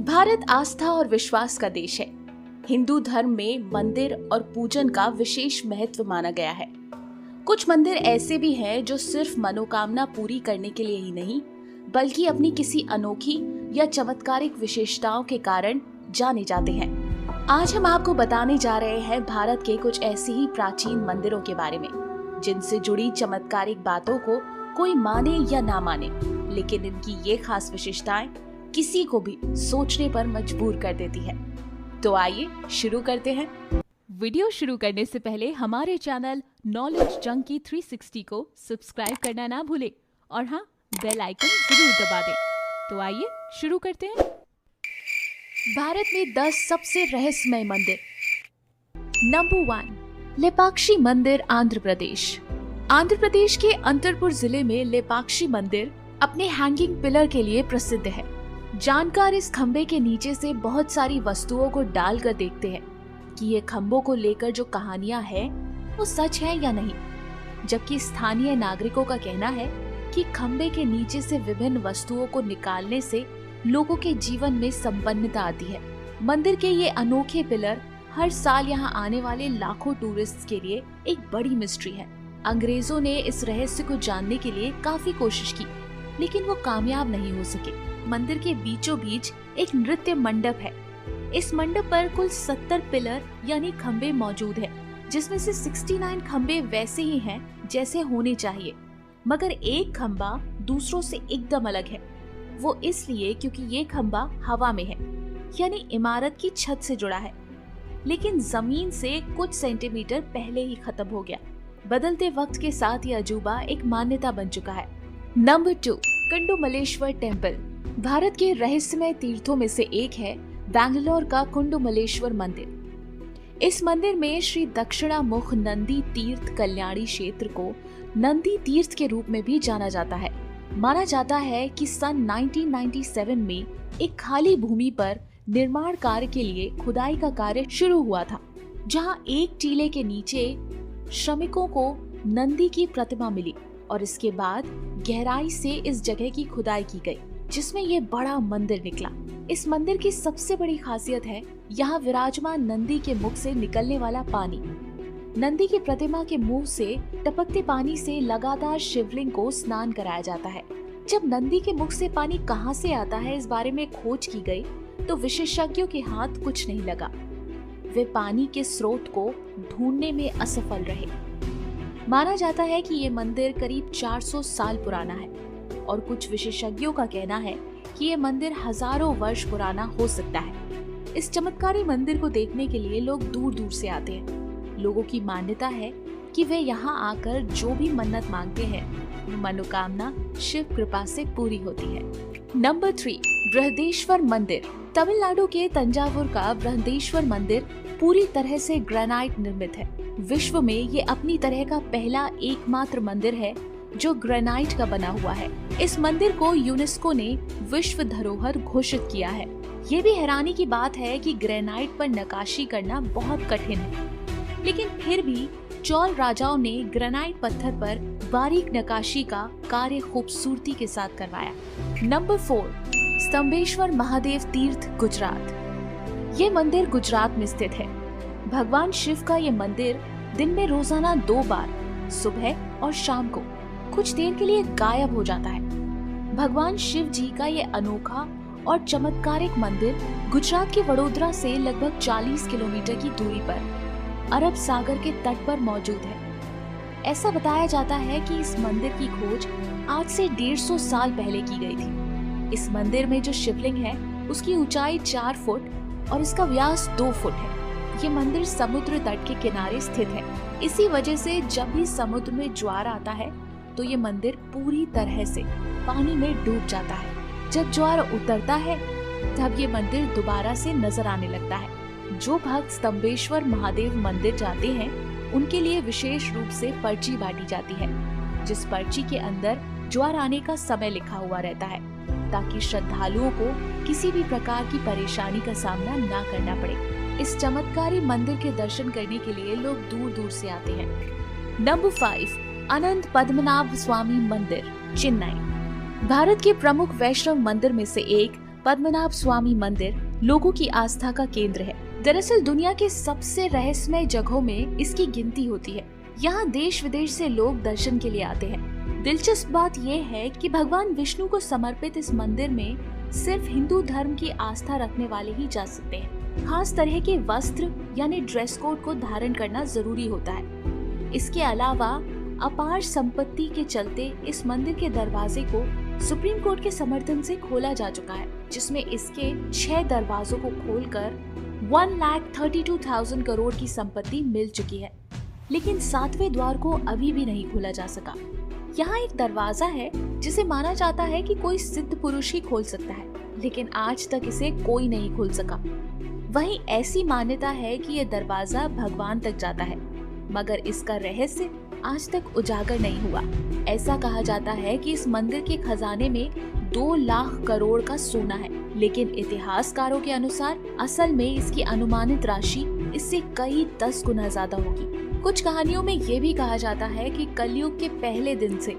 भारत आस्था और विश्वास का देश है। हिंदू धर्म में मंदिर और पूजन का विशेष महत्व माना गया है। कुछ मंदिर ऐसे भी हैं जो सिर्फ मनोकामना पूरी करने के लिए ही नहीं, बल्कि अपनी किसी अनोखी या चमत्कारिक विशेषताओं के कारण जाने जाते हैं। आज हम आपको बताने जा रहे हैं भारत के कुछ ऐसे ही प्राचीन मंदिरों के बारे में, जिनसे जुड़ी चमत्कारिक बातों को कोई माने या ना माने, लेकिन इनकी ये खास विशेषताएं किसी को भी सोचने पर मजबूर कर देती है। तो आइए शुरू करते हैं। वीडियो शुरू करने से पहले हमारे चैनल नॉलेज जंकी 360 को सब्सक्राइब करना ना भूलें और हाँ, बेल आइकन जरूर दबा दें। तो आइए शुरू करते हैं। भारत में 10 सबसे रहस्यमय मंदिर। नंबर 1, लेपाक्षी मंदिर, आंध्र प्रदेश। आंध्र प्रदेश के अंतरपुर जिले में लेपाक्षी मंदिर अपने हैंगिंग पिलर के लिए प्रसिद्ध है। जानकार इस खंबे के नीचे से बहुत सारी वस्तुओं को डालकर देखते हैं कि ये खंबों को लेकर जो कहानियां हैं वो सच है या नहीं, जबकि स्थानीय नागरिकों का कहना है कि खंबे के नीचे से विभिन्न वस्तुओं को निकालने से लोगों के जीवन में संपन्नता आती है। मंदिर के ये अनोखे पिलर हर साल यहाँ आने वाले लाखों टूरिस्ट के लिए एक बड़ी मिस्ट्री है। अंग्रेजों ने इस रहस्य को जानने के लिए काफी कोशिश की, लेकिन वो कामयाब नहीं हो सके। मंदिर के बीचों बीच एक नृत्य मंडप है। इस मंडप पर कुल 70 पिलर यानी खंबे मौजूद है, जिसमें से 69 खंबे वैसे ही हैं जैसे होने चाहिए, मगर एक खंबा दूसरों से एकदम अलग है। वो इसलिए क्योंकि ये खंबा हवा में है, यानी इमारत की छत से जुड़ा है, लेकिन जमीन से कुछ सेंटीमीटर पहले ही खत्म हो गया। बदलते वक्त के साथ ये अजूबा एक मान्यता बन चुका है। Number 2, कुंडुमलेश्वर temple. भारत के रहस्यमय तीर्थों में से एक है बैंगलोर का कुंडुमलेश्वर मंदिर। इस मंदिर में श्री दक्षिणामुख नंदी तीर्थ कल्याणी क्षेत्र को नंदी तीर्थ के रूप में भी जाना जाता है। माना जाता है कि सन 1997 में एक खाली भूमि पर निर्माण कार्य के लिए खुदाई का कार्य शुरू हुआ था, जहां एक टीले के नीचे श्रमिकों को नंदी की प्रतिमा मिली और इसके बाद गहराई से इस जगह की खुदाई की गई, जिसमें ये बड़ा मंदिर निकला। इस मंदिर की सबसे बड़ी खासियत है यहाँ विराजमान नंदी के मुख से निकलने वाला पानी। नंदी की प्रतिमा के मुंह से टपकते पानी से लगातार शिवलिंग को स्नान कराया जाता है। जब नंदी के मुख से पानी कहाँ से आता है, इस बारे में खोज की गई तो विशेषज्ञों के हाथ कुछ नहीं लगा। वे पानी के स्रोत को ढूंढने में असफल रहे। माना जाता है कि ये मंदिर करीब 400 साल पुराना है और कुछ विशेषज्ञों का कहना है कि ये मंदिर हजारों वर्ष पुराना हो सकता है। इस चमत्कारी मंदिर को देखने के लिए लोग दूर दूर से आते हैं। लोगों की मान्यता है कि वे यहाँ आकर जो भी मन्नत मांगते हैं, मनोकामना शिव कृपा से पूरी होती है। नंबर 3, बृहदेश्वर मंदिर। तमिलनाडु के तंजावुर का बृहदेश्वर मंदिर पूरी तरह से ग्रेनाइट निर्मित है। विश्व में ये अपनी तरह का पहला एकमात्र मंदिर है जो ग्रेनाइट का बना हुआ है। इस मंदिर को यूनेस्को ने विश्व धरोहर घोषित किया है। ये भी हैरानी की बात है कि ग्रेनाइट पर नक्काशी करना बहुत कठिन है, लेकिन फिर भी चोल राजाओं ने ग्रेनाइट पत्थर पर बारीक नक्काशी का कार्य खूबसूरती के साथ करवाया। नंबर 4, स्तंभेश्वर महादेव तीर्थ, गुजरात। ये मंदिर गुजरात में स्थित है। भगवान शिव का ये मंदिर दिन में रोजाना 2 बार, सुबह और शाम को, कुछ देर के लिए गायब हो जाता है। भगवान शिव जी का ये अनोखा और चमत्कारिक मंदिर गुजरात के वडोदरा से लगभग 40 किलोमीटर की दूरी पर अरब सागर के तट पर मौजूद है। ऐसा बताया जाता है कि इस मंदिर की खोज आज से 150 साल पहले की गई थी। इस मंदिर में जो शिवलिंग है उसकी ऊंचाई 4 फुट और इसका व्यास 2 फुट है। ये मंदिर समुद्र तट के किनारे स्थित है। इसी वजह से जब भी समुद्र में ज्वार आता है तो ये मंदिर पूरी तरह से पानी में डूब जाता है। जब ज्वार उतरता है तब ये मंदिर दोबारा से नजर आने लगता है। जो भक्त स्तंभेश्वर महादेव मंदिर जाते हैं उनके लिए विशेष रूप से पर्ची बांटी जाती है, जिस पर्ची के अंदर ज्वार आने का समय लिखा हुआ रहता है, ताकि श्रद्धालुओं को किसी भी प्रकार की परेशानी का सामना ना करना पड़े। इस चमत्कारी मंदिर के दर्शन करने के लिए लोग दूर दूर से आते हैं। नंबर 5, अनंत पद्मनाभ स्वामी मंदिर, चेन्नई। भारत के प्रमुख वैष्णव मंदिर में से एक पद्मनाभ स्वामी मंदिर लोगों की आस्था का केंद्र है। दरअसल दुनिया के सबसे रहस्यमय जगहों में इसकी गिनती होती है। यहाँ देश विदेश से लोग दर्शन के लिए आते हैं। दिलचस्प बात यह है कि भगवान विष्णु को समर्पित इस मंदिर में सिर्फ हिंदू धर्म की आस्था रखने वाले ही जा सकते हैं। खास तरह के वस्त्र यानी ड्रेस कोड को धारण करना जरूरी होता है। इसके अलावा अपार संपत्ति के चलते इस मंदिर के दरवाजे को सुप्रीम कोर्ट के समर्थन से खोला जा चुका है, जिसमें इसके 6 दरवाजों को खोलकर 1,32,000 करोड़ की संपत्ति मिल चुकी है। लेकिन 7वें द्वार को अभी भी नहीं खोला जा सका। यहाँ एक दरवाजा है जिसे माना जाता है कि कोई सिद्ध पुरुष ही खोल सकता है, लेकिन आज तक इसे कोई नहीं खोल सका। वहीं ऐसी मान्यता है कि यह दरवाजा भगवान तक जाता है, मगर इसका रहस्य आज तक उजागर नहीं हुआ। ऐसा कहा जाता है कि इस मंदिर के खजाने में 2 लाख करोड़ का सोना है, लेकिन इतिहासकारों के अनुसार असल में इसकी अनुमानित राशि इससे कई 10 गुना ज्यादा होगी। कुछ कहानियों में ये भी कहा जाता है कि कलयुग के पहले दिन से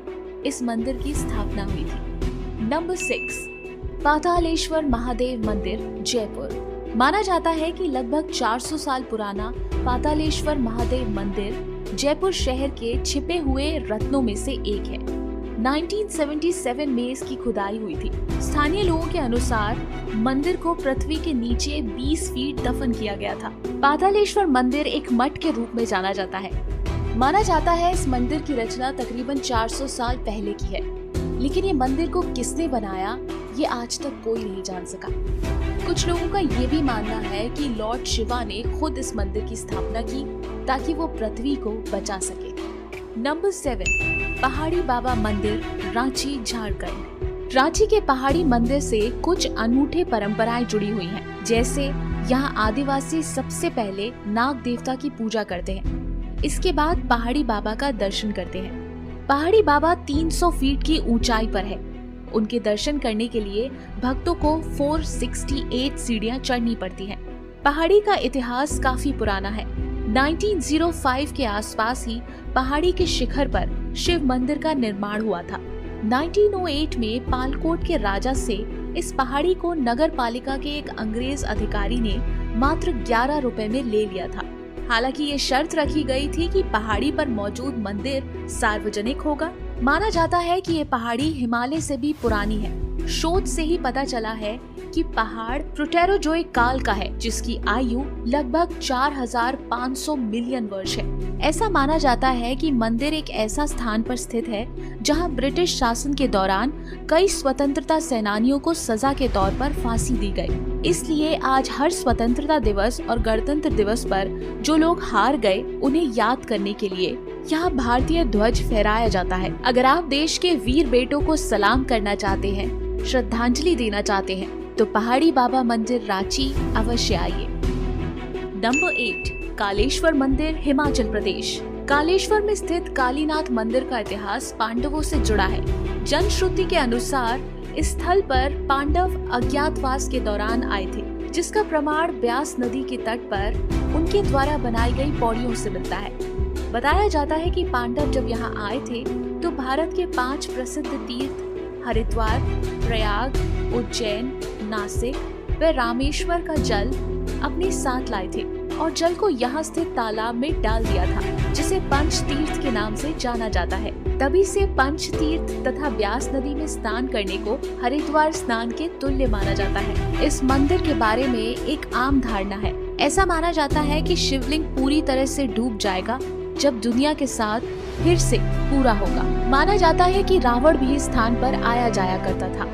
इस मंदिर की स्थापना हुई थी। नंबर 6, पातालेश्वर महादेव मंदिर, जयपुर। माना जाता है कि लगभग 400 साल पुराना पातालेश्वर महादेव मंदिर जयपुर शहर के छिपे हुए रत्नों में से एक है। 1977 में इसकी खुदाई हुई थी। स्थानीय लोगों के अनुसार मंदिर को पृथ्वी के नीचे 20 फीट दफन किया गया था। पातालेश्वर मंदिर एक मठ के रूप में जाना जाता है। माना जाता है इस मंदिर की रचना तकरीबन 400 साल पहले की है, लेकिन ये मंदिर को किसने बनाया ये आज तक कोई नहीं जान सका। कुछ लोगों का ये भी मानना है कि लॉर्ड शिवा ने खुद इस मंदिर की स्थापना की ताकि वो पृथ्वी को बचा सके। नंबर 7, पहाड़ी बाबा मंदिर, रांची, झारखंड। रांची के पहाड़ी मंदिर से कुछ अनूठे परंपराएं जुड़ी हुई हैं। जैसे यहाँ आदिवासी सबसे पहले नाग देवता की पूजा करते हैं, इसके बाद पहाड़ी बाबा का दर्शन करते हैं। पहाड़ी बाबा 300 फीट की ऊंचाई पर है। उनके दर्शन करने के लिए भक्तों को 468 सीढ़ियां चढ़नी पड़ती हैं। पहाड़ी का इतिहास काफी पुराना है। 1905 के आसपास ही पहाड़ी के शिखर पर शिव मंदिर का निर्माण हुआ था। 1908 में पालकोट के राजा से इस पहाड़ी को नगर पालिका के एक अंग्रेज अधिकारी ने मात्र 11 रुपए में ले लिया था। हालांकि ये शर्त रखी गई थी कि पहाड़ी पर मौजूद मंदिर सार्वजनिक होगा। माना जाता है कि ये पहाड़ी हिमालय से भी पुरानी है। शोध से ही पता चला है कि पहाड़ प्रोटेरोजोइक काल का है, जिसकी आयु लगभग 4,500 मिलियन वर्ष है। ऐसा माना जाता है कि मंदिर एक ऐसा स्थान पर स्थित है जहां ब्रिटिश शासन के दौरान कई स्वतंत्रता सेनानियों को सजा के तौर पर फांसी दी गई। इसलिए आज हर स्वतंत्रता दिवस और गणतंत्र दिवस पर जो लोग हार गए उन्हें याद करने के लिए यहाँ भारतीय ध्वज फहराया जाता है। अगर आप देश के वीर बेटों को सलाम करना चाहते हैं, श्रद्धांजलि देना चाहते हैं, तो पहाड़ी बाबा मंदिर रांची अवश्य आइए। नंबर 8, कालेश्वर मंदिर, हिमाचल प्रदेश। कालेश्वर में स्थित कालीनाथ मंदिर का इतिहास पांडवों से जुड़ा है। जनश्रुति के अनुसार इस स्थल पर पांडव अज्ञातवास के दौरान आए थे, जिसका प्रमाण ब्यास नदी के तट पर उनके द्वारा बनाई गई पौड़ियों से मिलता है। बताया जाता है कि पांडव जब यहाँ आए थे तो भारत के 5 प्रसिद्ध तीर्थ हरिद्वार, प्रयाग, उज्जैन, नासिक व रामेश्वर का जल अपने साथ लाए थे और जल को यहाँ स्थित तालाब में डाल दिया था, जिसे पंच तीर्थ के नाम से जाना जाता है। तभी से पंच तीर्थ तथा ब्यास नदी में स्नान करने को हरिद्वार स्नान के तुल्य माना जाता है। इस मंदिर के बारे में एक आम धारणा है। ऐसा माना जाता है कि शिवलिंग पूरी तरह से डूब जाएगा जब दुनिया के साथ फिर से पूरा होगा। माना जाता है कि रावण भी इस स्थान पर आया जाया करता था।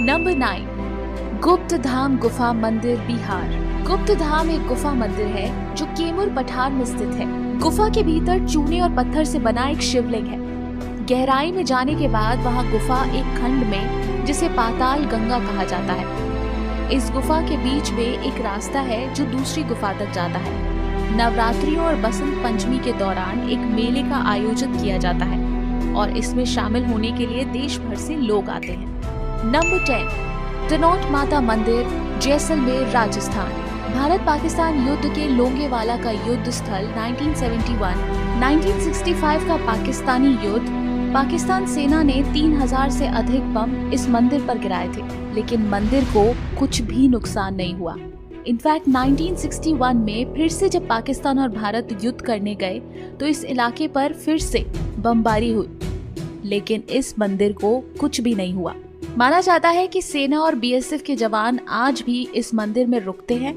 नंबर 9, गुप्त धाम गुफा मंदिर, बिहार। गुप्त धाम एक गुफा मंदिर है जो कैमूर पठार में स्थित है। गुफा के भीतर चूने और पत्थर से बना एक शिवलिंग है। गहराई में जाने के बाद वहाँ गुफा एक खंड में, जिसे पाताल गंगा कहा जाता है। इस गुफा के बीच में एक रास्ता है जो दूसरी गुफा तक जाता है। नवरात्रियों और बसंत पंचमी के दौरान एक मेले का आयोजन किया जाता है और इसमें शामिल होने के लिए देश भर से लोग आते हैं। नंबर 10, तनोट माता मंदिर, जैसलमेर, राजस्थान। भारत पाकिस्तान युद्ध के लोंगेवाला का युद्ध स्थल 1971, 1965 का पाकिस्तानी युद्ध, पाकिस्तान सेना ने 3000 से अधिक बम इस मंदिर पर गिराए थे, लेकिन मंदिर को कुछ भी नुकसान नहीं हुआ। इनफैक्ट 1961 में फिर से जब पाकिस्तान और भारत युद्ध करने गए तो इस इलाके पर फिर से बमबारी हुई, लेकिन इस मंदिर को कुछ भी नहीं हुआ। माना जाता है कि सेना और बीएसएफ के जवान आज भी इस मंदिर में रुकते हैं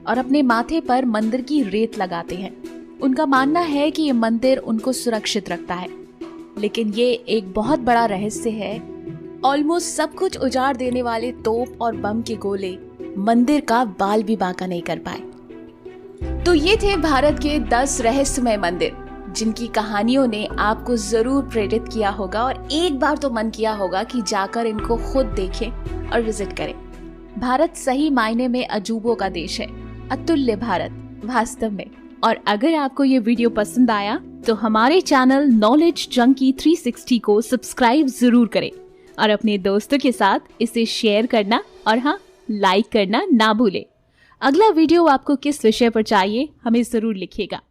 और अपने माथे पर मंदिर की रेत लगाते हैं। उनका मानना है कि ये मंदिर उनको सुरक्षित रखता है, लेकिन ये एक बहुत बड़ा रहस्य है। ऑलमोस्ट सब कुछ उजाड़ देने वाले तोप और बम के गोले मंदिर का बाल भी बांका नहीं कर पाए। तो ये थे भारत के 10 रहस्यमय मंदिर, जिनकी कहानियों ने आपको जरूर प्रेरित किया होगा और एक बार तो मन किया होगा कि जाकर इनको खुद देखें और विजिट करें। भारत सही मायने में अजूबों का देश है, अतुल्य भारत वास्तव में। और अगर आपको ये वीडियो पसंद आया तो हमारे चैनल नॉलेज जंकी 360 को सब्सक्राइब जरूर करें और अपने दोस्तों के साथ इसे शेयर करना और हाँ, लाइक करना ना भूलें। अगला वीडियो आपको किस विषय पर चाहिए हमें जरूर लिखिएगा।